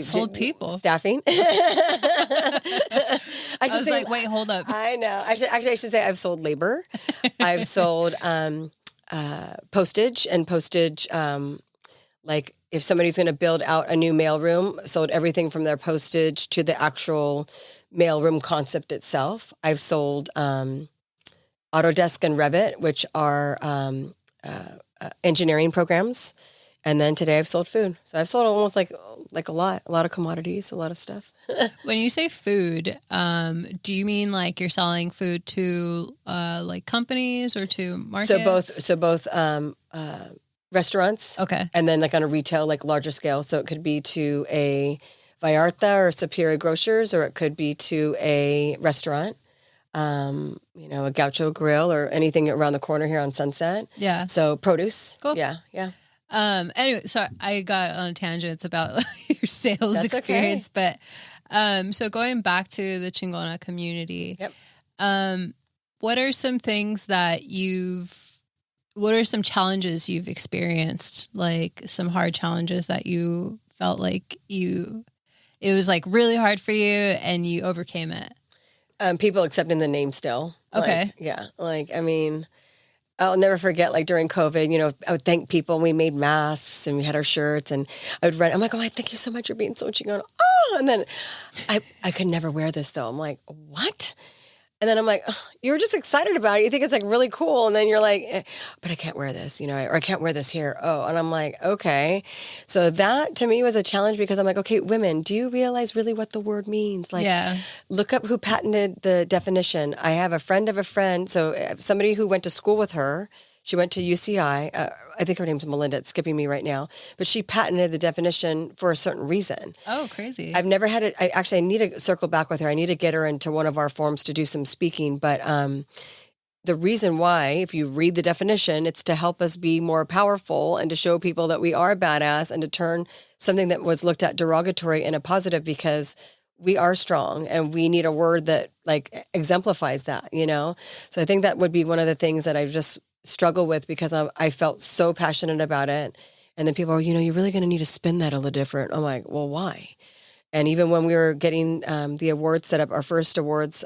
Sold people? Staffing. I was say, like, wait, hold up. I know. I should say I've sold labor. I've sold postage, like if somebody's going to build out a new mailroom, sold everything from their postage to the actual mailroom concept itself. I've sold Autodesk and Revit, which are engineering programs. And then today I've sold food. So I've sold almost like a lot of commodities, a lot of stuff. When you say food, do you mean like you're selling food to like companies or to markets? So both restaurants. Okay. And then like on a retail, like larger scale. So it could be to a Vallarta or Superior Grocers, or it could be to a restaurant, a Gaucho Grill or anything around the corner here on Sunset. Yeah. So produce. Cool. Yeah. Yeah. Anyway, so I got on a tangent. It's about your sales That's experience, okay. But, so going back to the Chingona community, yep. What are some things that what are some challenges you've experienced? Like some hard challenges that you felt like it was like really hard for you and you overcame it? People accepting the name still. Okay. Like, yeah. Like, I mean, I'll never forget, like during COVID, I would thank people and we made masks and we had our shirts and I would run. I'm like, oh, thank you so much for being so Chingona. Oh, and then I could never wear this though. I'm like, what? And then I'm like, oh, you were just excited about it. You think it's like really cool. And then you're like, but I can't wear this, or I can't wear this here. Oh, and I'm like, okay. So that to me was a challenge because I'm like, okay, women, do you realize really what the word means? Like, look up who patented the definition. I have a friend of a friend. So somebody who went to school with her, she went to UCI. I think her name's Melinda. It's skipping me right now. But she patented the definition for a certain reason. Oh, crazy. I've never had it. I need to circle back with her. I need to get her into one of our forums to do some speaking. But the reason why, if you read the definition, it's to help us be more powerful and to show people that we are badass and to turn something that was looked at derogatory in a positive, because we are strong and we need a word that like exemplifies that, So I think that would be one of the things that I've just struggle with because I felt so passionate about it. And then people are, you're really going to need to spin that a little different. I'm like, well, why? And even when we were getting the awards set up, our first awards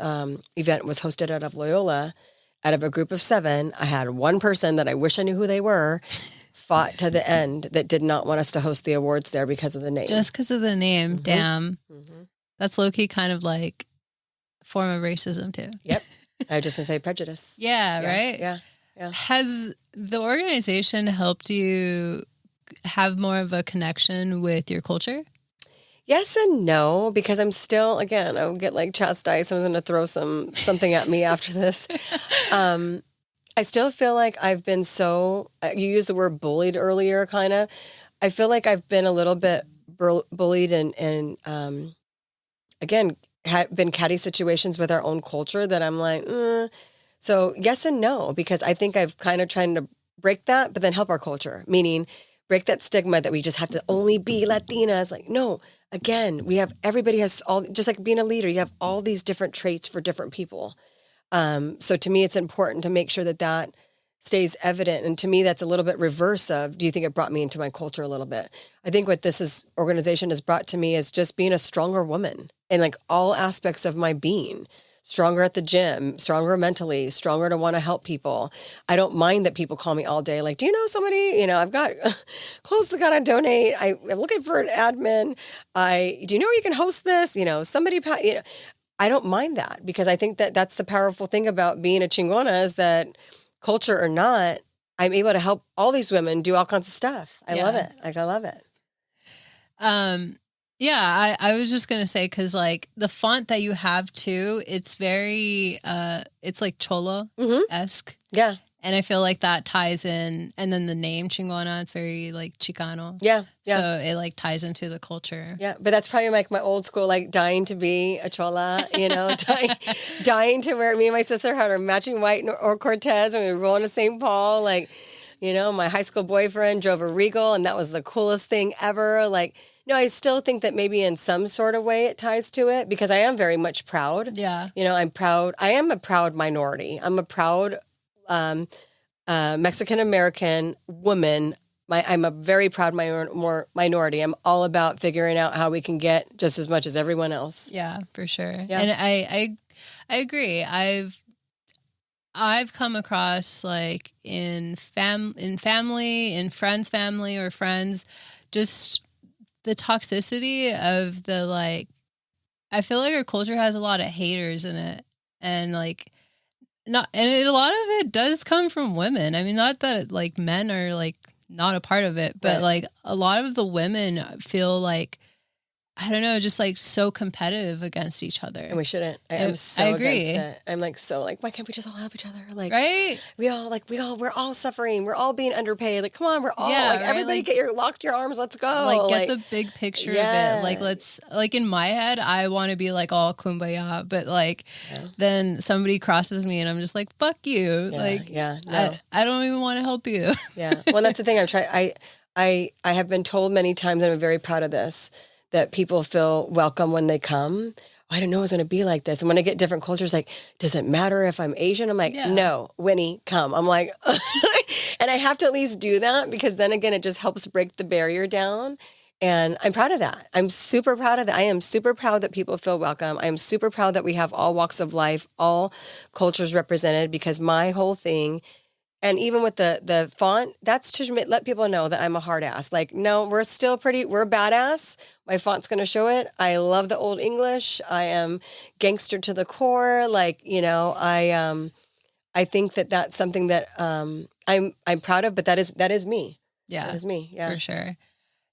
event was hosted out of Loyola. Out of a group of 7, I had one person that I wish I knew who they were, fought to the end, that did not want us to host the awards there because of the name. Just because of the name, mm-hmm. Damn. Mm-hmm. That's low-key kind of like a form of racism too. Yep. I was just going to say prejudice. Yeah, right? Yeah. Yeah. Has the organization helped you have more of a connection with your culture? Yes and no, because I'm still, again, I'll get like chastised. Someone's going to throw something at me after this. I still feel like I've been you used the word bullied earlier, kind of. I feel like I've been a little bit bullied and again, had been catty situations with our own culture that I'm like, So yes and no, because I think I've kind of trying to break that, but then help our culture, meaning break that stigma that we just have to only be Latinas. Like, no, again, everybody has all, just like being a leader, you have all these different traits for different people. So to me, it's important to make sure that stays evident. And to me, that's a little bit reverse of, do you think it brought me into my culture a little bit? I think what organization has brought to me is just being a stronger woman in like all aspects of my being. Stronger at the gym, stronger mentally, stronger to want to help people. I don't mind that people call me all day. Like, do you know somebody? You know, I've got clothes that got to donate. I'm looking for an admin. Do you know you can host this? You know, I don't mind that, because I think that that's the powerful thing about being a Chingona, is that culture or not, I'm able to help all these women do all kinds of stuff. I love it. Like, I love it. Yeah, I was just going to say, because like the font that you have too, it's very, it's like Cholo-esque. Yeah. And I feel like that ties in, and then the name Chingona, it's very like Chicano. Yeah. Yeah. So it like ties into the culture. Yeah. But that's probably like my old school, like dying to be a Chola, you know, dying to wear, me and my sister had our matching white or Cortez, and we were rolling to St. Paul. Like, you know, my high school boyfriend drove a Regal, and that was the coolest thing ever. Like, no, I still think that maybe in some sort of way it ties to it, because I am very much proud. Yeah. You know, I'm proud. I am a proud minority. I'm a proud Mexican-American woman. I'm a very proud minority. I'm all about figuring out how we can get just as much as everyone else. Yeah, for sure. Yeah. And I agree. I've come across like in family, in friends' family or friends, just the toxicity of the, like, I feel like our culture has a lot of haters in it, and like a lot of it does come from women. I mean, not that like men are like not a part of it, but like a lot of the women feel like, I don't know, just like so competitive against each other. And we shouldn't. I'm so against it. I'm like, why can't we just all help each other? Like, right? We're all suffering. We're all being underpaid. Like, come on, we're all everybody get lock your arms. Let's go. Like, get the big picture of it. Like, let's, like in my head, I want to be like all kumbaya, but like then somebody crosses me and I'm just like, fuck you. I don't even want to help you. Yeah. Well, that's the thing. I have been told many times, and I'm very proud of this, that people feel welcome when they come. I didn't know it was going to be like this. And when I get different cultures, like, does it matter if I'm Asian? I'm like, no, Winnie, come. I'm like, and I have to at least do that, because then again, it just helps break the barrier down. And I'm proud of that. I'm super proud of that. I am super proud that people feel welcome. I'm super proud that we have all walks of life, all cultures represented, because my whole thing, and even with the font, that's to let people know that I'm a hard ass. Like, no, we're badass. My font's going to show it. I love the old English. I am gangster to the core. Like, you know, I think that that's something that I'm proud of, but that is me. Yeah. That is me. Yeah. For sure.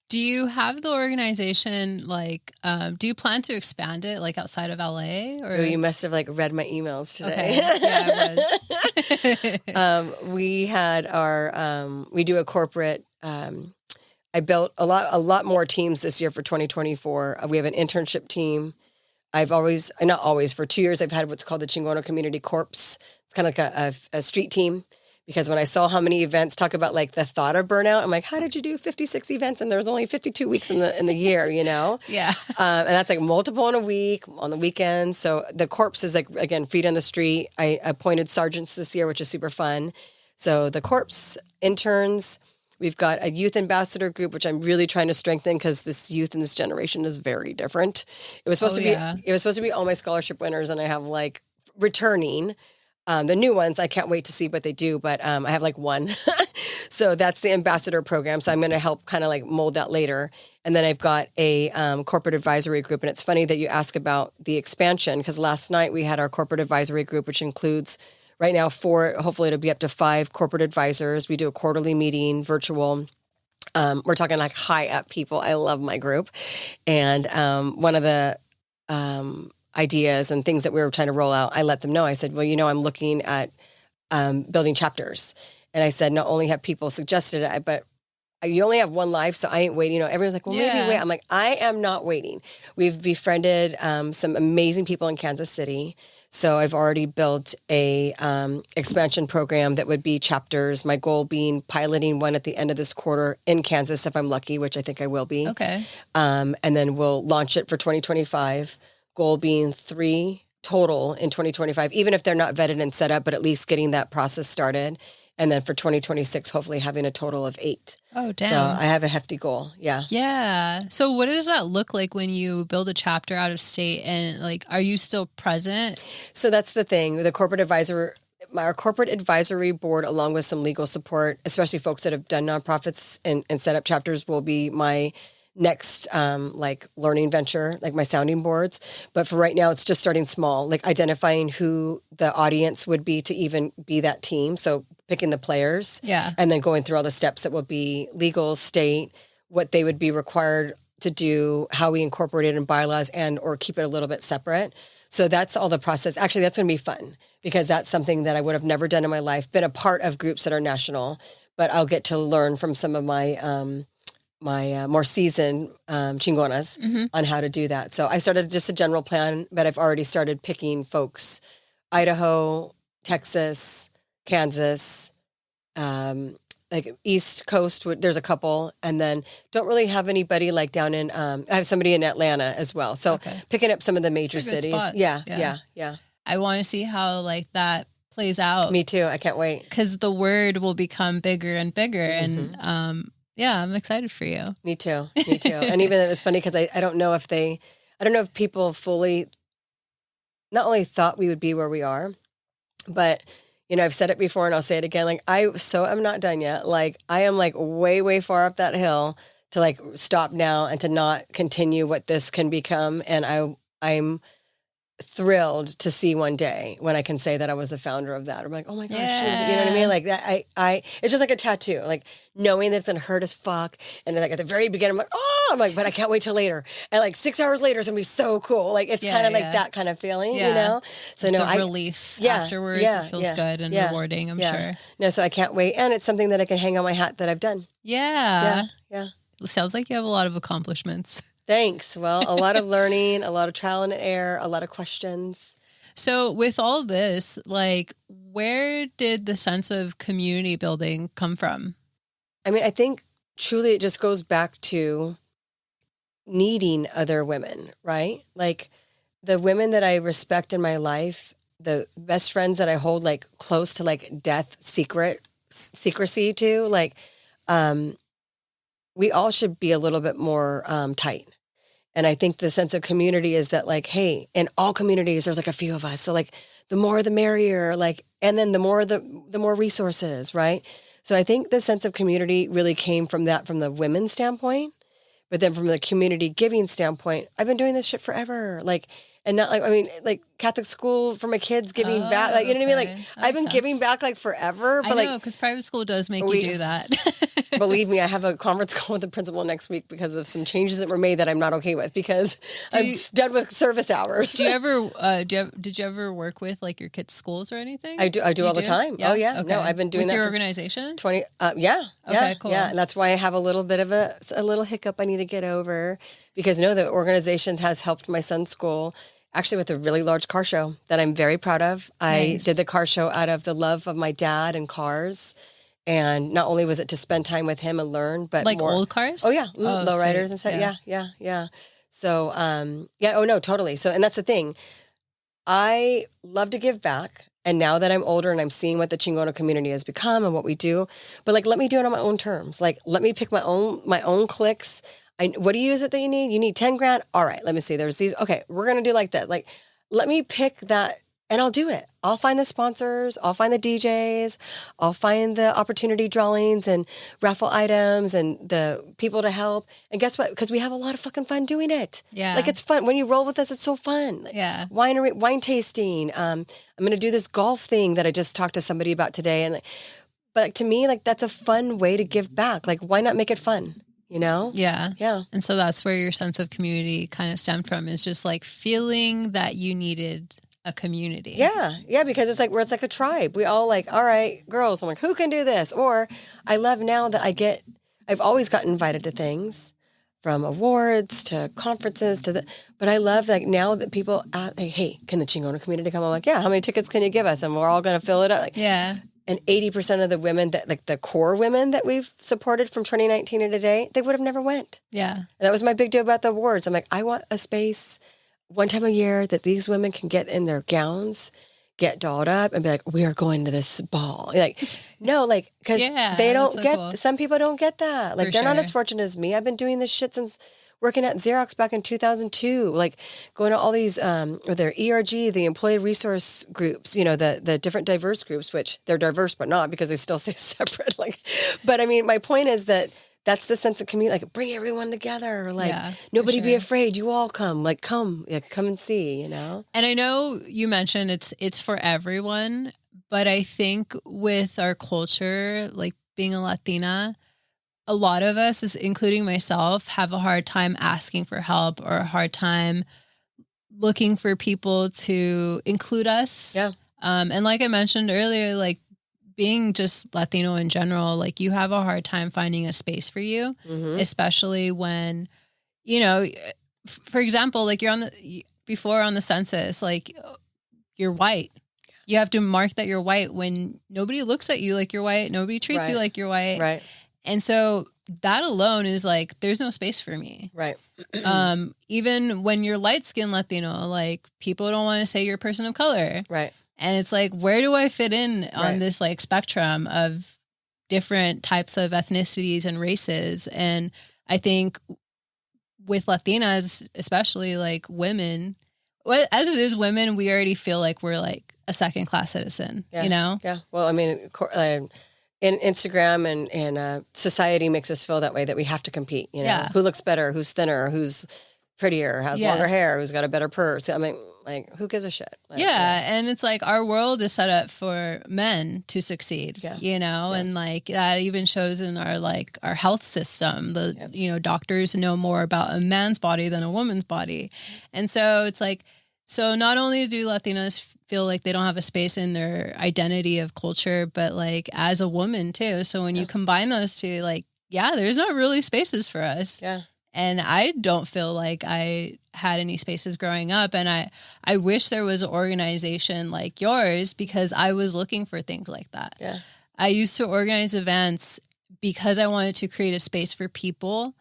Do you have the organization, like, do you plan to expand it, like, outside of LA? Or you must have, like, read my emails today. Okay. Yeah, I was. We had we do a corporate, I built a lot more teams this year for 2024. We have an internship team. Not always, for 2 years, I've had what's called the Chingona Community Corps. It's kind of like a street team. Because when I saw how many events, talk about like the thought of burnout, I'm like, how did you do 56 events and there was only 52 weeks in the year, you know? Yeah. And that's like multiple in a week, on the weekends. So the corps is like, again, feet on the street. I appointed sergeants this year, which is super fun. So the corps, interns, we've got a youth ambassador group, which I'm really trying to strengthen, because this youth in this generation is very different. It was supposed to be all my scholarship winners, and I have like returning. The new ones, I can't wait to see what they do, but I have like one. So that's the ambassador program. So I'm going to help kind of like mold that later. And then I've got a corporate advisory group. And it's funny that you ask about the expansion, because last night we had our corporate advisory group, which includes right now hopefully it'll be up to 5 corporate advisors. We do a quarterly meeting, virtual. We're talking like high up people. I love my group. And one of the ideas and things that we were trying to roll out, I let them know. I said, well, you know, I'm looking at building chapters. And I said, not only have people suggested it, but you only have one life, so I ain't waiting. You know, everyone's like, well, maybe wait. I'm like, I am not waiting. We've befriended some amazing people in Kansas City. So I've already built a expansion program that would be chapters. My goal being piloting one at the end of this quarter in Kansas, if I'm lucky, which I think I will be. Okay. And then we'll launch it for 2025. Goal being 3 total in 2025, even if they're not vetted and set up, but at least getting that process started. And then for 2026, hopefully having a total of 8. Oh, damn. So I have a hefty goal. Yeah. Yeah. So what does that look like when you build a chapter out of state, and like, are you still present? So that's the thing. The our corporate advisory board, along with some legal support, especially folks that have done nonprofits and set up chapters, will be my next like learning venture, like my sounding boards. But for right now, it's just starting small, like identifying who the audience would be to even be that team. So picking the players, and then going through all the steps that will be legal, state, what they would be required to do, how we incorporate it in bylaws, and or keep it a little bit separate. So that's all the process. Actually, that's going to be fun because that's something that I would have never done in my life, been a part of groups that are national, but I'll get to learn from some of my more seasoned Chingonas on how to do that. So I started just a general plan, but I've already started picking folks, Idaho, Texas, Kansas, like East Coast. There's a couple, and then don't really have anybody like down in, I have somebody in Atlanta as well. So picking up some of the major cities. Yeah. I want to see how like that plays out. Me too. I can't wait. Because the word will become bigger and bigger. And yeah, I'm excited for you. Me too. And even it was funny because I don't know if people fully not only thought we would be where we are, but you know, I've said it before and I'll say it again. Like I'm not done yet. Like I am like way, way far up that hill to like stop now and to not continue what this can become. And I'm thrilled to see one day when I can say that I was the founder of that. I'm like, oh my gosh, you know what I mean? Like that, it's just like a tattoo, like knowing that it's gonna hurt as fuck. And like at the very beginning, I'm like, but I can't wait till later. And like 6 hours later, it's gonna be so cool. Like it's kind of like that kind of feeling, you know? So no, relief afterwards, it feels good and rewarding, I'm sure. No, so I can't wait. And it's something that I can hang on my hat that I've done. Yeah. It sounds like you have a lot of accomplishments. Thanks. Well, a lot of learning, a lot of trial and error, a lot of questions. So with all this, like, where did the sense of community building come from? I mean, I think truly it just goes back to needing other women, right? Like the women that I respect in my life, the best friends that I hold like close to like death secrecy to, like, we all should be a little bit more tight. And I think the sense of community is that like, hey, in all communities, there's like a few of us. So like the more, the merrier, like, and then the more resources, right? So I think the sense of community really came from the women's standpoint, but then from the community giving standpoint, I've been doing this shit forever. Like, and not like, I mean, like Catholic school for my kids giving back, like, you know what I mean? Like I've been giving back like forever, but I know, because private school does make you do that. Believe me, I have a conference call with the principal next week because of some changes that were made that I'm not okay with because I'm done with service hours. Do you ever, did you ever work with like your kids' schools or anything? I do all the time. Yeah? Oh yeah. Okay. No, I've been doing with that your for organization? 20, yeah. Okay, cool. Yeah. And that's why I have a little bit of a little hiccup I need to get over because the organizations has helped my son's school actually with a really large car show that I'm very proud of. Nice. I did the car show out of the love of my dad and cars. And not only was it to spend time with him and learn, but like more old cars. Oh yeah, lowriders and stuff. Yeah. So oh no, totally. So and that's the thing. I love to give back, and now that I'm older and I'm seeing what the Chingona community has become and what we do, but like let me do it on my own terms. Like let me pick my own clicks. What do you use it that you need? You need 10 grand. All right, let me see. There's these. Okay, we're gonna do like that. Like let me pick that. And I'll do it. I'll find the sponsors. I'll find the DJs. I'll find the opportunity drawings and raffle items and the people to help. And guess what? Because we have a lot of fucking fun doing it. Yeah. Like it's fun. When you roll with us, it's so fun. Yeah. Wine tasting. I'm going to do this golf thing that I just talked to somebody about today. But to me, like that's a fun way to give back. Like why not make it fun? You know? Yeah. Yeah. And so that's where your sense of community kind of stemmed from, is just like feeling that you needed a community. Yeah, because it's like a tribe. We all like, all right, girls. I'm like, who can do this? Or I love now that I've always gotten invited to things. from awards to conferences but I love like now that people ask, like, hey, can the Chingona community come? I'm like, yeah, how many tickets can you give us? And we're all going to fill it up. Like, yeah. And 80% of the women that like the core women that we've supported from 2019 to today, they would have never went. Yeah. And that was my big deal about the awards. I'm like, I want a space one time a year that these women can get in their gowns, get dolled up and be like, we are going to this ball. Like, no, like, because they don't get, cool. Some people don't get that. Like, they're not as fortunate as me. I've been doing this shit since working at Xerox back in 2002, like going to all these, or their ERG, the employee resource groups, you know, the different diverse groups, which they're diverse, but not because they still stay separate. Like, but I mean, my point is that that's the sense of community, like bring everyone together. Like nobody be afraid. You all come, like come and see, you know? And I know you mentioned it's for everyone, but I think with our culture, like being a Latina, a lot of us, including myself, have a hard time asking for help or a hard time looking for people to include us. Yeah. And like I mentioned earlier, like being just Latino in general, like you have a hard time finding a space for you, especially when, you know, for example, like you're on the census, like you're white. You have to mark that you're white when nobody looks at you like you're white. Nobody treats you like you're white. Right. And so that alone is like, there's no space for me. Right. Even when you're light-skinned Latino, like people don't want to say you're a person of color. Right. And it's like, where do I fit in on this like spectrum of different types of ethnicities and races? And I think with Latinas, especially like women, as it is women, we already feel like we're like a second-class citizen, you know? Yeah. Well, I mean, in Instagram and society makes us feel that way, that we have to compete, you know? Who looks better, who's thinner, who's prettier, has longer hair, who's got a better purse. I mean, like, who gives a shit? Like, and it's like our world is set up for men to succeed, you know, and like that even shows in our health system. You know, doctors know more about a man's body than a woman's body. And so it's like, so not only do Latinas feel like they don't have a space in their identity of culture, but like as a woman too. So when you combine those two, like, there's not really spaces for us. Yeah. And I don't feel like I had any spaces growing up. And I wish there was an organization like yours, because I was looking for things like that. Yeah. I used to organize events because I wanted to create a space for people.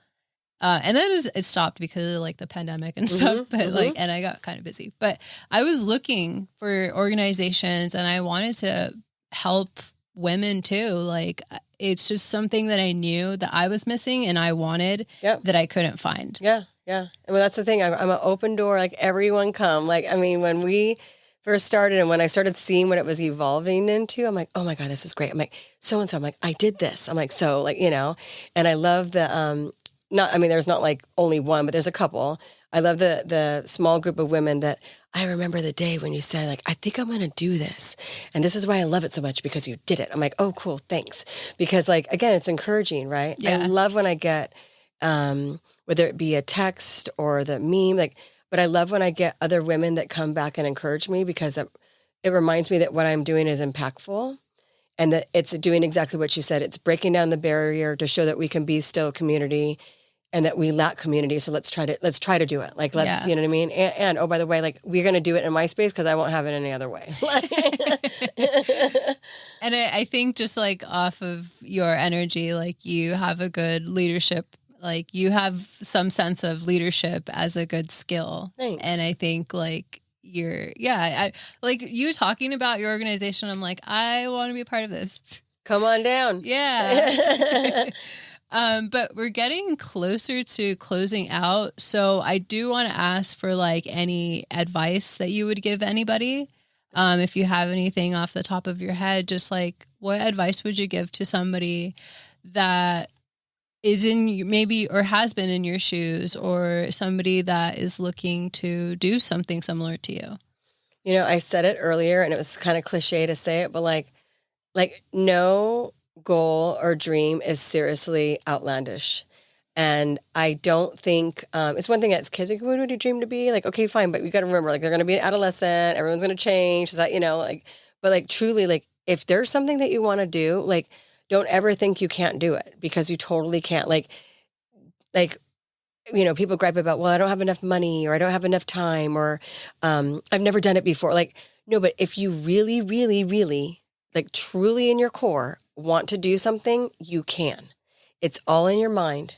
And then it stopped because of like the pandemic and stuff, but like, and I got kind of busy, but I was looking for organizations and I wanted to help women too. Like, it's just something that I knew that I was missing and I wanted that I couldn't find. Yeah. Yeah. And well, that's the thing. I'm an open door, like everyone come. Like, I mean, when we first started and when I started seeing what it was evolving into, I'm like, oh my God, this is great. I'm like, so-and-so, I'm like, I did this. I'm like, so like, you know, and I love the, there's not like only one, but there's a couple. I love the small group of women that I remember the day when you said, like, I think I'm going to do this. And this is why I love it so much, because you did it. I'm like, oh, cool. Thanks. Because like, again, it's encouraging, right? Yeah. I love when I get, whether it be a text or the meme, like, but I love when I get other women that come back and encourage me, because it reminds me that what I'm doing is impactful. And that it's doing exactly what you said. It's breaking down the barrier to show that we can be still a community, and that we lack community. So let's try to do it. Like, let's, you know what I mean? And oh, by the way, like, we're going to do it in my space, because I won't have it any other way. And I think just like off of your energy, like you have a good leadership, like you have some sense of leadership as a good skill. Thanks. And I think like I like you talking about your organization. I'm like, I want to be a part of this. Come on down. Yeah. But we're getting closer to closing out. So I do want to ask for like any advice that you would give anybody. If you have anything off the top of your head, just like what advice would you give to somebody that is in maybe or has been in your shoes, or somebody that is looking to do something similar to you? You know, I said it earlier and it was kind of cliche to say it, but like no goal or dream is seriously outlandish. And I don't think, it's one thing as kids, like, what would you dream to be? Like, okay, fine. But we got to remember, like, they're going to be an adolescent. Everyone's going to change. So, you know, like, but like truly, like, if there's something that you want to do, like, don't ever think you can't do it, because you totally can't. Like people gripe about, well, I don't have enough money, or I don't have enough time, or I've never done it before. Like, no, but if you really, really, really, like truly in your core want to do something, you can. It's all in your mind.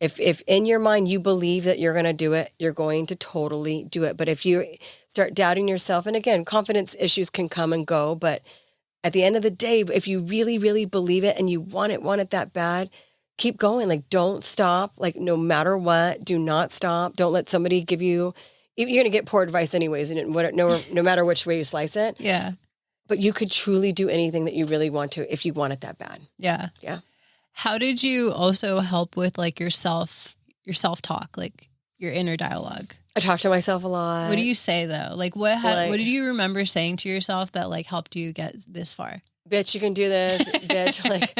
If in your mind you believe that you're going to do it, you're going to totally do it. But if you start doubting yourself, and again, confidence issues can come and go, but at the end of the day, if you really, really believe it and you want it that bad, keep going. Like, don't stop. Like, no matter what, do not stop. Don't let somebody give you, you're going to get poor advice anyways, and no matter which way you slice it. Yeah. But you could truly do anything that you really want to if you want it that bad. Yeah. Yeah. How did you also help with like your self-talk, like your inner dialogue? I talk to myself a lot. What do you say though? Like what did you remember saying to yourself that like helped you get this far? Bitch, you can do this. Bitch, like,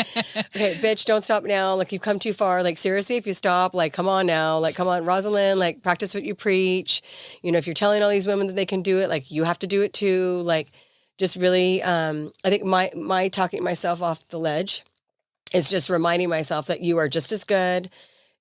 okay, bitch, don't stop now. Like, you've come too far. Like, seriously, if you stop, like, come on now. Like, come on, Rozalyn, like, practice what you preach. If you're telling all these women that they can do it, like, you have to do it too. Like, just really, I think my talking myself off the ledge is just reminding myself that you are just as good.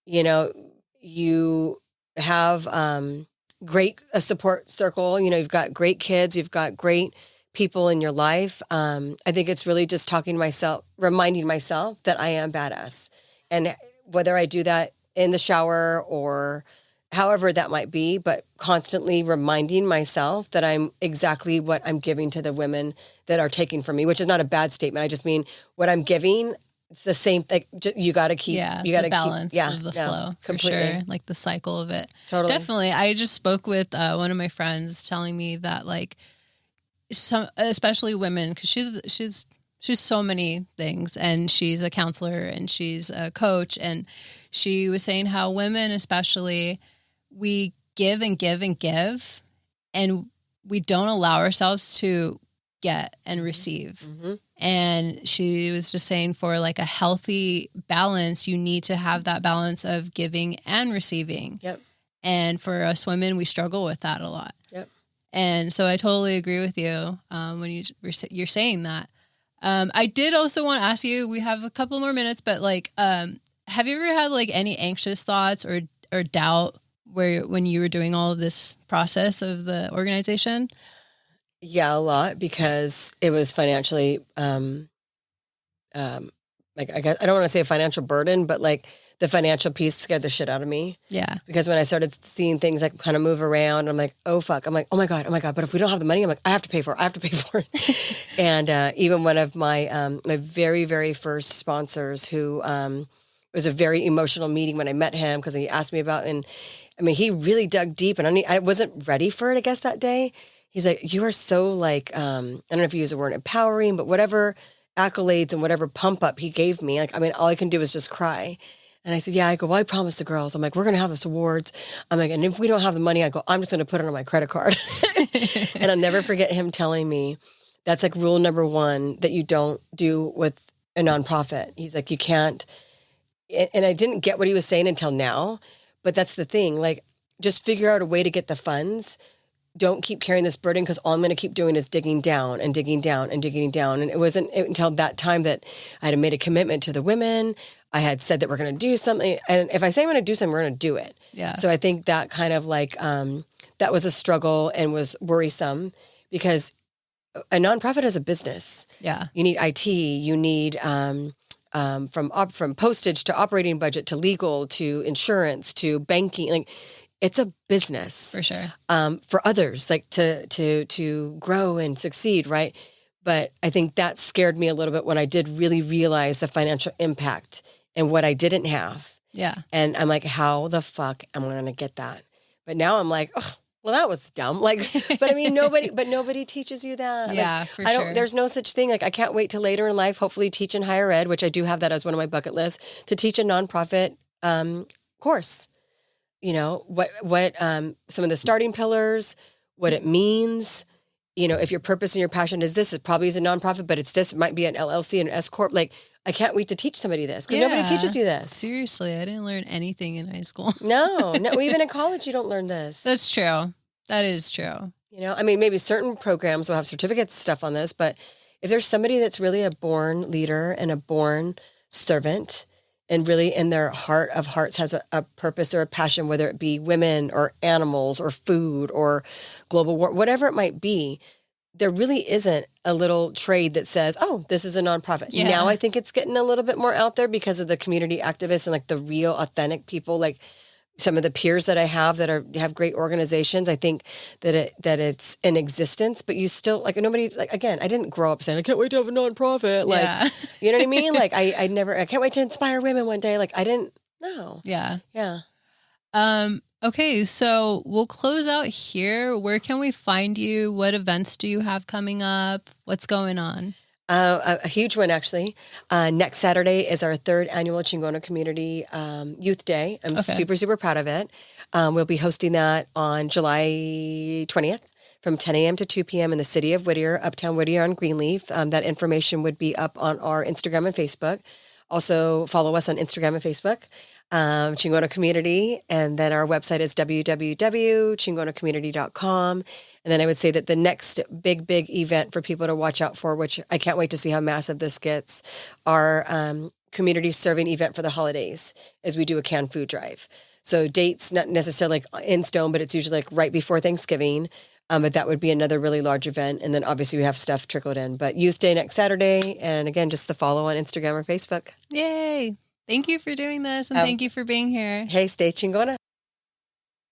You have a support circle. You've got great kids. You've got great people in your life. I think it's really just talking to myself, reminding myself that I am badass. And whether I do that in the shower or however that might be, but constantly reminding myself that I'm exactly what I'm giving to the women that are taking from me, which is not a bad statement. I just mean what I'm giving. It's the same thing. You got to keep, you got to balance of the flow, completely. For sure. Like the cycle of it. Totally. Definitely. I just spoke with one of my friends telling me that like especially women, cause she's so many things, and she's a counselor and she's a coach. And she was saying how women, especially, we give and give and give, and we don't allow ourselves to get and receive. Mm-hmm. And she was just saying for like a healthy balance, you need to have that balance of giving and receiving. Yep. And for us women, we struggle with that a lot. Yep. And so I totally agree with you when you're saying that. I did also want to ask you, we have a couple more minutes, but like, have you ever had like any anxious thoughts or doubt when you were doing all of this process of the organization? Yeah, a lot, because it was financially, like, I guess, I don't want to say a financial burden, but like the financial piece scared the shit out of me. Yeah. Because when I started seeing things like kind of move around, I'm like, oh fuck. I'm like, oh my God. But if we don't have the money, I'm like, I have to pay for it. And even one of my my very, very first sponsors, who it was a very emotional meeting when I met him, because he asked me about, and I mean, he really dug deep, and I wasn't ready for it, I guess, that day. He's like, you are so like, I don't know if you use the word empowering, but whatever accolades and whatever pump up he gave me, like, I mean, all I can do is just cry. And I said, yeah, I go, well, I promised the girls, I'm like, we're going to have this awards. I'm like, and if we don't have the money, I go, I'm just going to put it on my credit card. And I'll never forget him telling me, that's like rule number one that you don't do with a nonprofit. He's like, you can't. And I didn't get what he was saying until now, but that's the thing. Like, just figure out a way to get the funds. Don't keep carrying this burden, because all I'm going to keep doing is digging down and digging down and digging down. And it wasn't until that time that I had made a commitment to the women. I had said that we're going to do something. And if I say I'm going to do something, we're going to do it. Yeah. So I think that kind of like, that was a struggle and was worrisome, because a nonprofit is a business. Yeah. You need IT, you need, from postage to operating budget to legal to insurance to banking. Like, it's a business for sure. For others, like to grow and succeed, right? But I think that scared me a little bit when I did really realize the financial impact and what I didn't have. Yeah. And I'm like, how the fuck am I going to get that? But now I'm like, oh, well, that was dumb. Like, but I mean, nobody teaches you that. Yeah, like, for sure. There's no such thing. Like, I can't wait till later in life, hopefully teach in higher ed, which I do have that as one of my bucket lists, to teach a nonprofit course. What some of the starting pillars, what it means, if your purpose and your passion is this, it probably is a nonprofit, but it's this, it might be an LLC and an S Corp. Like, I can't wait to teach somebody this, because nobody teaches you this. Seriously, I didn't learn anything in high school. No, even in college, you don't learn this. That's true. That is true. I mean, maybe certain programs will have certificates, stuff on this, but if there's somebody that's really a born leader and a born servant, and really in their heart of hearts has a purpose or a passion, whether it be women or animals or food or global war, whatever it might be, there really isn't a little trade that says, oh, this is a nonprofit. Yeah. Now I think it's getting a little bit more out there because of the community activists and like the real authentic people, like some of the peers that I have that have great organizations. I think that it's in existence, but you still like nobody, like, again, I didn't grow up saying, I can't wait to have a nonprofit. Like, you know what I mean? Like I can't wait to inspire women one day. Like I didn't know. Yeah. Yeah. Okay. So we'll close out here. Where can we find you? What events do you have coming up? What's going on? A huge one, actually. Next Saturday is our 3rd annual Chingona Community Youth Day. I'm super, super proud of it. We'll be hosting that on July 20th from 10 a.m. to 2 p.m. in the city of Whittier, Uptown Whittier on Greenleaf. That information would be up on our Instagram and Facebook. Also, follow us on Instagram and Facebook, Chingona Community. And then our website is www.chingonacommunity.com. And then I would say that the next big event for people to watch out for, which I can't wait to see how massive this gets, our community serving event for the holidays, as we do a canned food drive. So dates, not necessarily like in stone, but it's usually like right before Thanksgiving. But that would be another really large event. And then obviously we have stuff trickled in. But Youth Day next Saturday. And again, just the follow on Instagram or Facebook. Yay. Thank you for doing this. And thank you for being here. Hey, stay Chingona.